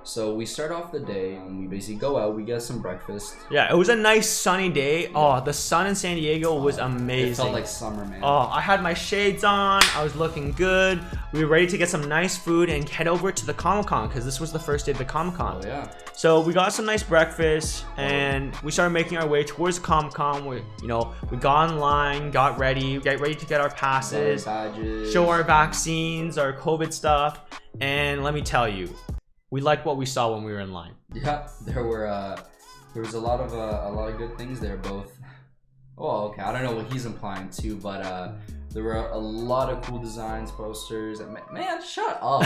So we start off the day and we basically go out, we get some breakfast. Yeah, it was a nice sunny day. Oh, the sun in San Diego was amazing. It felt like summer, man. Oh, I had my shades on. I was looking good. We were ready to get some nice food and head over to the Comic-Con because this was the first day of the Comic-Con. Oh, yeah. So we got some nice breakfast and we started making our way towards the Comic-Con. We got in line, got ready to get our passes, badges, show our vaccines, our COVID stuff, and let me tell you, we liked what we saw when we were in line. Yeah, there was a lot of good things there. Both. Oh, okay. I don't know what he's implying too, but there were a lot of cool designs, posters. And man, shut up.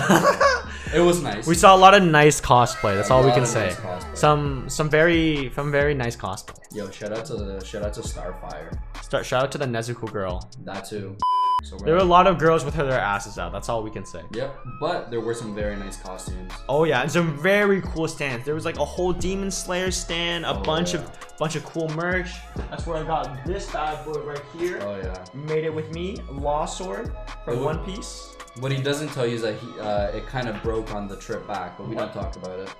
It was nice. We saw a lot of nice cosplay. That's all we can say. Nice Some very nice cosplay. Yo, shout out to Starfire. Shout out to the Nezuko girl. That too. So there were a lot of girls with their asses out. That's all we can say. Yep, but there were some very nice costumes. Oh yeah, and some very cool stands. There was like a whole Demon Slayer stand, a bunch of cool merch. That's where I got this bad boy right here. Oh yeah. Made it with me, Law Sword from One Piece. What he doesn't tell you is that it kind of broke on the trip back, but we don't talk about it.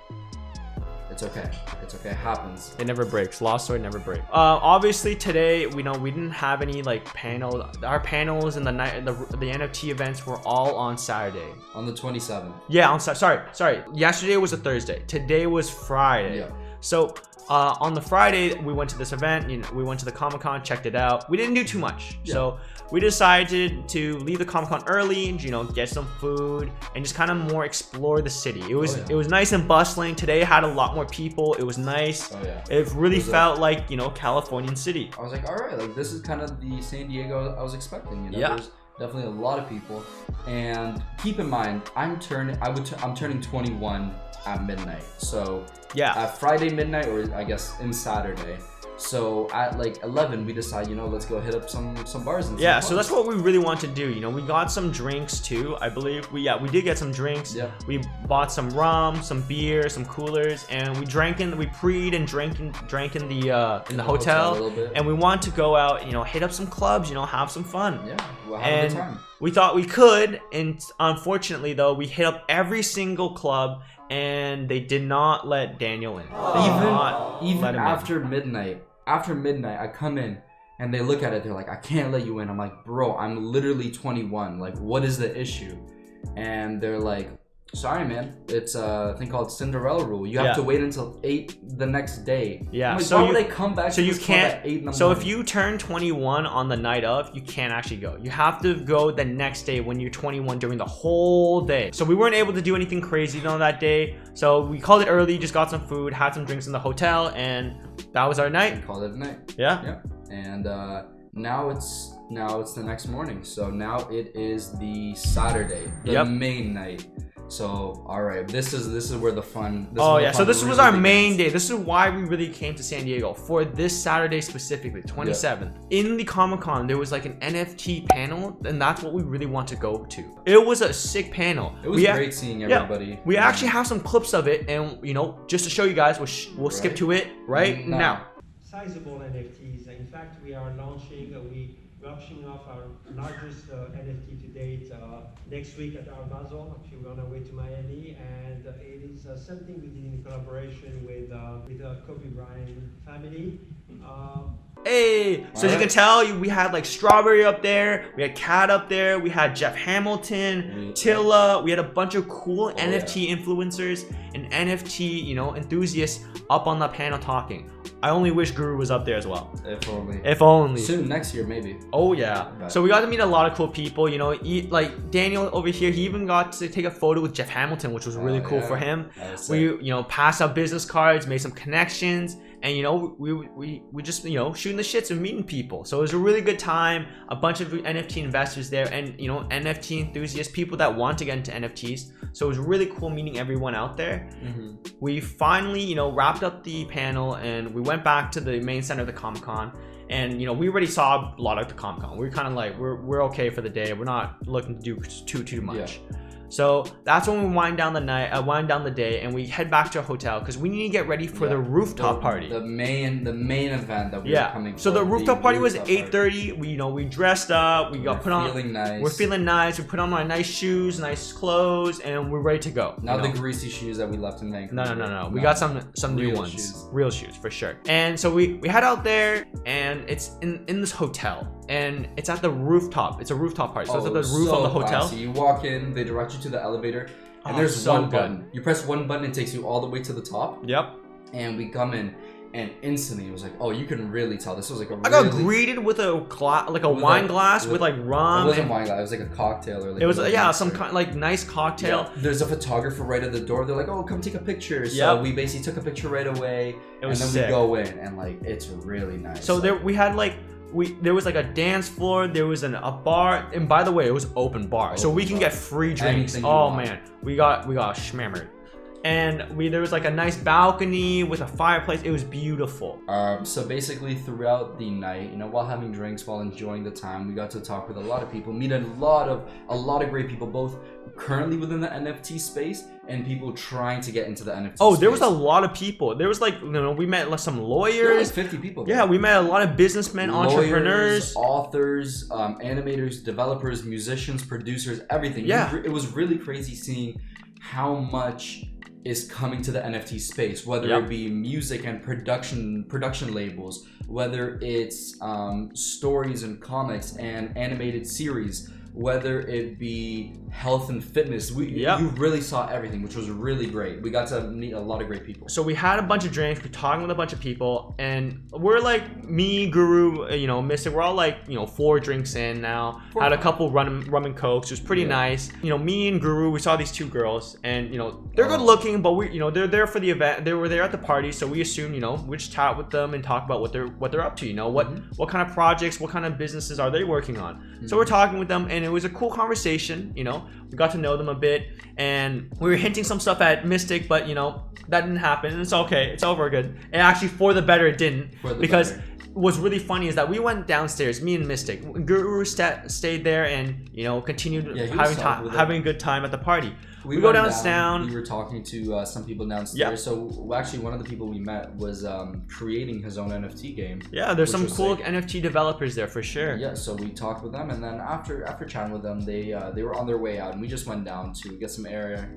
It's okay. It's okay. It happens. It never breaks. Lost Sword never breaks. Obviously today, we didn't have any like panel. Our panels and the NFT events were all on Saturday. On the 27th. Yeah, on sorry. Yesterday was a Thursday. Today was Friday. Yeah. So on the Friday, we went to this event. We went to the Comic-Con, checked it out. We didn't do too much. Yeah. So we decided to leave the Comic-Con early and get some food and just kind of more explore the city. It was nice and bustling. Today had a lot more people. It was nice. Oh yeah. It really felt like Californian city. I was like, all right, like this is kind of the San Diego I was expecting. Yeah. There's definitely a lot of people. And keep in mind, I'm turning 21 at midnight. So yeah, at Friday midnight, or I guess in Saturday. So at like 11, we decide, let's go hit up some bars and yeah. So that's what we really want to do. We got some drinks too. I believe we did get some drinks. Yeah. We bought some rum, some beer, some coolers, and we preed and drank in the hotel a little bit. And we want to go out, hit up some clubs, have some fun. Yeah, we'll have a good time. We thought we could, and unfortunately though, we hit up every single club and they did not let Daniel in. Even after midnight. After midnight, I come in and they look at it. They're like, I can't let you in. I'm like, bro, I'm literally 21. Like, what is the issue? And they're like, sorry, man. It's a thing called Cinderella rule. You have to wait until 8 the next day. Yeah. Like, why would they come back? So you can't. At 8 in the morning? So if you turn 21 on the night of, you can't actually go. You have to go the next day when you're 21 during the whole day. So we weren't able to do anything crazy on that day. So we called it early. Just got some food, had some drinks in the hotel, and that was our night. We called it a night. Yeah. Yeah. And now it's the next morning. So now it is the Saturday, the main night. So all right, this is where the fun. So this was our main day. This is why we really came to San Diego for this Saturday specifically, 27th. In the Comic-Con, there was like an NFT panel, and that's what we really want to go to. It was a sick panel. It was great seeing everybody. Yeah, we actually have some clips of it, and just to show you guys, we'll skip to it right now. Sizable NFTs. In fact, we are launching. We're auctioning off our largest NFT to date next week at our Basel. Actually, we're on our way to Miami, and it is something we did in collaboration with the Kobe Bryant family. Hey, so as you can tell, we had like Strawberry up there, we had Cat up there, we had Jeff Hamilton, Tilla, we had a bunch of cool NFT influencers and NFT, enthusiasts up on the panel talking. I only wish Guru was up there as well. If only. If only. Soon, next year, maybe. Oh yeah. So we got to meet a lot of cool people. Like Daniel over here, he even got to take a photo with Jeff Hamilton, which was really cool for him. We, passed out business cards, made some connections, and we just shooting the shits and meeting people. So it was a really good time. A bunch of NFT investors there, and NFT enthusiasts, people that want to get into NFTs. So it was really cool meeting everyone out there. Mm-hmm. We finally wrapped up the panel, and we went back to the main center of the Comic-Con. And we already saw a lot of the Comic-Con. We're kind of like we're okay for the day. We're not looking to do too much. So that's when we wind down the day, and we head back to our hotel because we need to get ready for the rooftop party. The main event that we were coming for. So the rooftop party was 8:30. We dressed up. We got put on. Feeling nice. We're feeling nice. We put on our nice shoes, nice clothes, and we're ready to go. Not the greasy shoes that we left in Vancouver. No. We got some new ones. Real shoes for sure. And so we head out there, and it's in this hotel, and it's at the rooftop. It's a rooftop party. So it's at the roof of the hotel. So you walk in, they direct you to the elevator, and there's one button. You press one button, it takes you all the way to the top. Yep. And we come in, and instantly it was like, oh, you can really tell this was like a. I got greeted with a wine glass with like rum. It wasn't wine glass. It was like a cocktail or like. It was some kind like nice cocktail. Yeah. There's a photographer right at the door. They're like, oh, come take a picture. So we basically took a picture right away, and then we go in, and like it's really nice. So there we had like. There was like a dance floor, there was a bar, and by the way, it was open bar, so we can get free drinks. Oh man, we got schmammered. And there was like a nice balcony with a fireplace. It was beautiful. So basically throughout the night, while having drinks, while enjoying the time, we got to talk with a lot of people, meet a lot of great people, both currently within the NFT space and people trying to get into the NFT space. There was a lot of people. There was like, we met some lawyers. Like 50 people. Yeah, we met a lot of businessmen, entrepreneurs, authors, animators, developers, musicians, producers, everything. Yeah. It was really crazy seeing how much is coming to the NFT space, whether it be music and production labels, whether it's stories and comics and animated series, whether it be health and fitness. You really saw everything, which was really great. We got to meet a lot of great people. So we had a bunch of drinks, we're talking with a bunch of people, and we're like, me, Guru, Mystic, we're all like, 4 drinks in now. Had a couple rum and cokes. It was pretty nice. Me and Guru, we saw these 2 girls, and they're good looking, but they're there for the event. They were there at the party, so we assumed, we just chat with them and talk about what they're up to. What kind of projects, what kind of businesses are they working on? So we're talking with them, and it was a cool conversation. We got to know them a bit, and we were hinting some stuff at Mystic, but that didn't happen, and it's okay. It's over good. And actually, for the better, it didn't, because what's really funny is that we went downstairs, me and Mystic. Guru stayed there and continued having a good time at the party. We go down. We were talking to some people downstairs. Yep. So actually, one of the people we met was creating his own NFT game. Yeah, there's some cool NFT developers there for sure. Yeah, so we talked with them, and then after chatting with them, they were on their way out, and we just went down to get some air,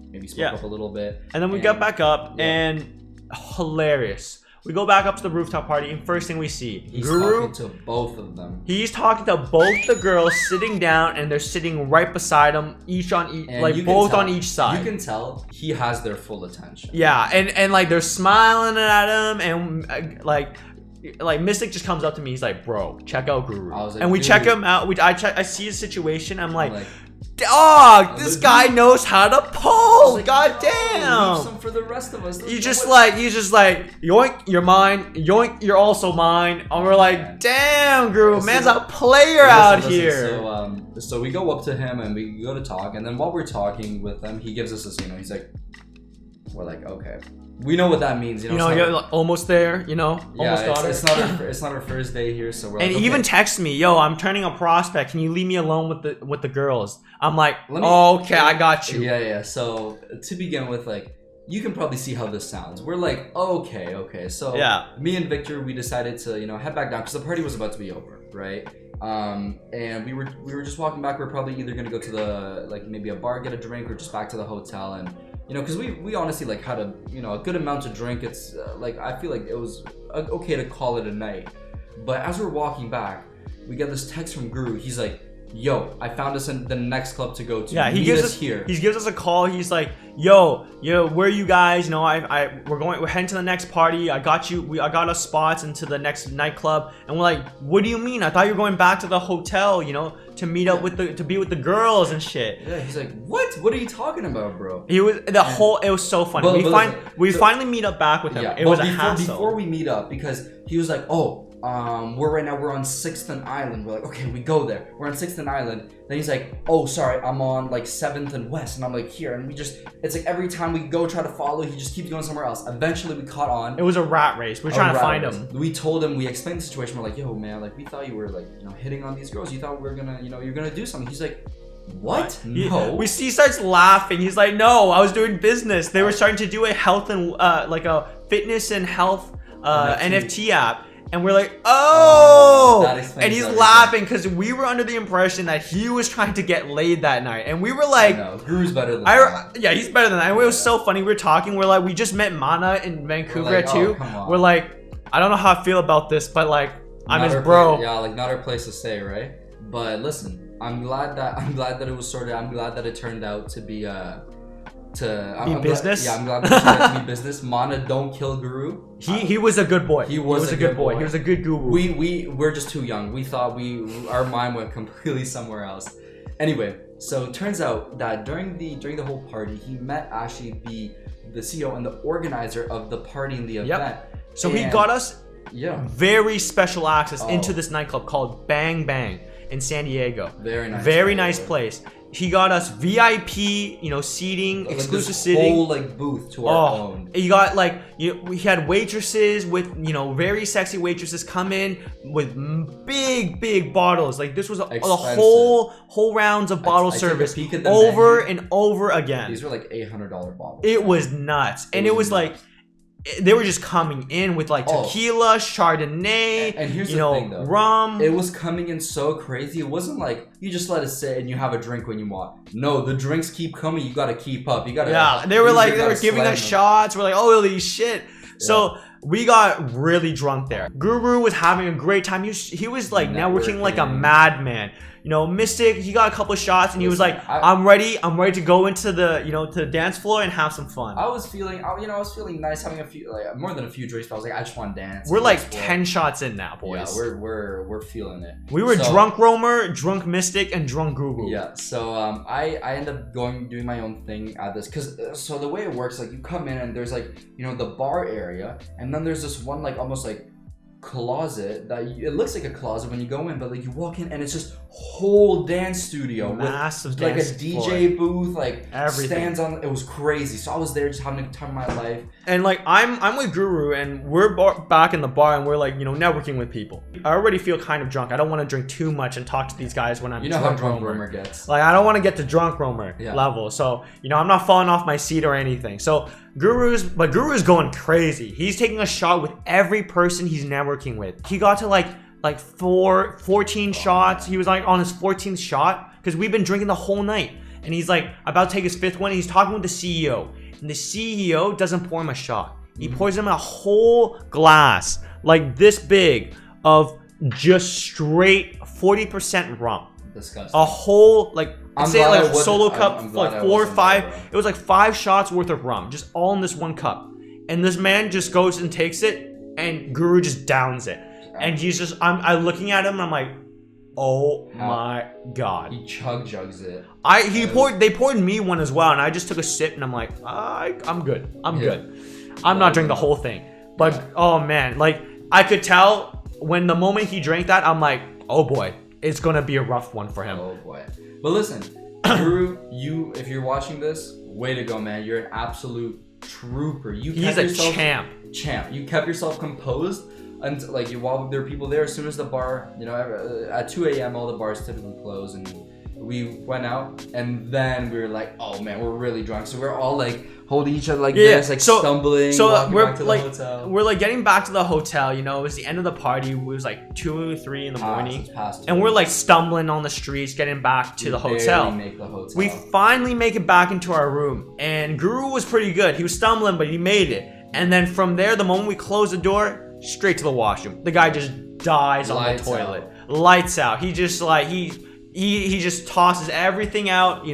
maybe smoke up a little bit. And then we got back up, and hilarious. We go back up to the rooftop party, and first thing we see, he's talking to both of them. He's talking to both the girls sitting down, and they're sitting right beside him, each on each, like both on each side. You can tell he has their full attention. Yeah, and like they're smiling at him, and like Mystic just comes up to me. He's like, "Bro, check out Guru," and we check him out. I see his situation. I'm like dog, this guy knows how to pose. God damn. Leave some for the rest of us. You just like, yoink, you're mine. Yoink, you're also mine. And we're like, damn, Guru, man's a player out here. So we go up to him and we go to talk, and then while we're talking with him, he gives us this, he's like, we're like, okay. We know what that means, you're like almost there, almost got it. It's not our first day here, so we're like, and he even texts me, yo, I'm turning a prospect. Can you leave me alone with the girls? I'm like, okay, I got you. Yeah. So to begin with, like, you can probably see how this sounds. We're like, okay. So me and Victor, we decided to, head back down because the party was about to be over, right? And we were just walking back. We're probably either gonna go to the maybe a bar, get a drink, or just back to the hotel. And because we honestly had a a good amount to drink. It's I feel like it was okay to call it a night. But as we're walking back, we get this text from Guru. He's like, yo, I found us in the next club to go to. Yeah, he gives us a call. He's like, yo, where are you guys? We're heading to the next party. I got you. I got us spots into the next nightclub. And we're like, what do you mean? I thought you were going back to the hotel, to meet up to be with the girls and shit. Yeah, he's like, what? What are you talking about, bro? It was so funny. We finally meet up back with him. Yeah, it was a hassle. Before we meet up, because he was like, we're on 6th and Island. We're like, okay, we go there. We're on 6th and Island. Then he's like, oh, sorry, I'm on 7th and West. And I'm like, here. And it's like every time we go try to follow, he just keeps going somewhere else. Eventually we caught on. It was a rat race. We're trying to find him. We told him, we explained the situation. We're like, yo, man, we thought you were hitting on these girls. You thought we were gonna, you're gonna do something. He's like, What? No. He starts laughing. He's like, no, I was doing business. They were starting to do a health and like a fitness and health NFT app. And we're like, oh, and he's laughing because we were under the impression that he was trying to get laid that night. And we were like, Guru's better than that. Yeah, he's better than that. And it was so funny. We were talking. We're like, we just met Mana in Vancouver too. We're like, I don't know how I feel about this, but like, I'm his bro. Yeah, like not our place to say, right? But listen, I'm glad that it was sorted. I'm glad that it turned out to be business. I'm glad that it turned out to be business. Mana, don't kill Guru. He was a good boy. He was a good boy. He was a good guru. We're just too young. We thought our mind went completely somewhere else. Anyway, so it turns out that during the whole party, he met actually the CEO and the organizer of the party and the event. So he got us very special access into this nightclub called Bang Bang in San Diego. Very nice place. He got us VIP, seating, like exclusive sitting. Whole booth to our own. You got we had waitresses with very sexy waitresses come in with big bottles. Like this was a whole rounds of bottle service over and over again. These were like $800 bottles. It was nuts, and it was like. They were just coming in with tequila, Chardonnay, and here's the thing, though. Rum. It was coming in so crazy. It wasn't like you just let it sit and you have a drink when you want. No, the drinks keep coming. You gotta keep up. You gotta. They were giving us shots. We're like, holy shit. So we got really drunk there. Guru was having a great time. He was networking like a madman. Mystic, he got a couple of shots and he was like, I'm ready to go into the to the dance floor and have some fun. I was feeling nice having a few more than a few drinks, but I was like, I just want to dance. We're like 10 shots in now, boys. Yeah, we're feeling it. We were drunk Roamer, drunk Mystic, and drunk Guru. Yeah, so I end up doing my own thing at this so the way it works, you come in and there's the bar area, and then there's this one almost closet that it looks like a closet when you go in, but you walk in and it's just whole dance studio massive with dance a DJ booth, everything. Stands on. It was crazy. So I was there just having a time of my life. And I'm with Guru and we're back in the bar and we're networking with people. I already feel kind of drunk. I don't want to drink too much and talk to these guys when I'm how drunk Roamer gets. I don't want to get to drunk Roamer level. So I'm not falling off my seat or anything. So Guru's going crazy. He's taking a shot with every person he's networking with. He got to 14 shots. He was on his 14th shot because we've been drinking the whole night. And he's about to take his 5th one. And he's talking with the CEO. And the CEO doesn't pour him a shot. He pours him a whole glass this big of just straight 40% rum. Disgusting. A whole solo cup, 4 or 5. It was 5 shots worth of rum, just all in this one cup. And this man just goes and takes it, and Guru just downs it. And he's just, I'm looking at him, and I'm like, oh my god. He jugs it. They poured me one as well, and I just took a sip, and I'm like, I'm good. I'm good. I'm not drinking the whole thing. But oh man, I could tell when the moment he drank that, I'm like, oh boy. It's gonna be a rough one for him. Oh boy. But listen, Guru, if you're watching this, way to go, man. You're an absolute trooper. He's a champ. You kept yourself composed until while there were people there. As soon as the bar, at 2 a.m. all the bars typically close, and we went out, and then we were like, oh man, we're really drunk. So we're all holding each other this, stumbling. So we're back to the hotel. We're getting back to the hotel. It was the end of the party. It was 2 or 3 in the morning, and we're stumbling on the streets, getting back to the hotel. We finally make it back into our room, and Guru was pretty good. He was stumbling, but he made it. And then from there, the moment we close the door, straight to the washroom. The guy just dies on the toilet. Lights out. He just he just tosses everything out,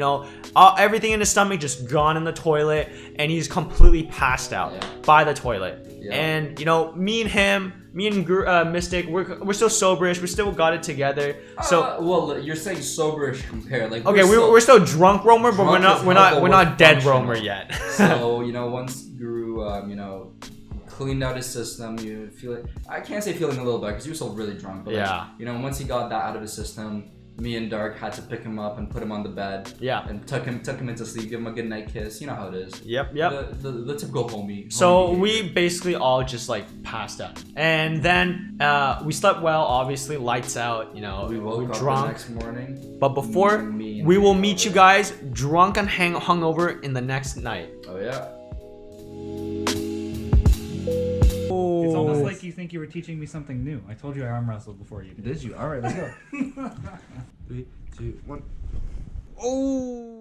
everything in his stomach just gone in the toilet, and he's completely passed out by the toilet. And me and Mystic, we're still soberish. We still got it together. So well, you're saying soberish compared we're still drunk Roamer, but we're not dead Roamer yet. So once Guru cleaned out his system, you feel it. I can't say feeling a little better because you were still really drunk. But once he got that out of his system, me and Dark had to pick him up and put him on the bed. And tuck him into sleep, give him a good night kiss. You know how it is. Yep. The typical homie. So we basically all just passed out, and then we slept well. Obviously, lights out. We woke up drunk the next morning. But before me We will meet you guys drunk and hungover in the next night. Oh yeah. It's almost like you think you were teaching me something new. I told you I arm wrestled before you did. Did you? All right, let's go. 3, 2, 1. Oh.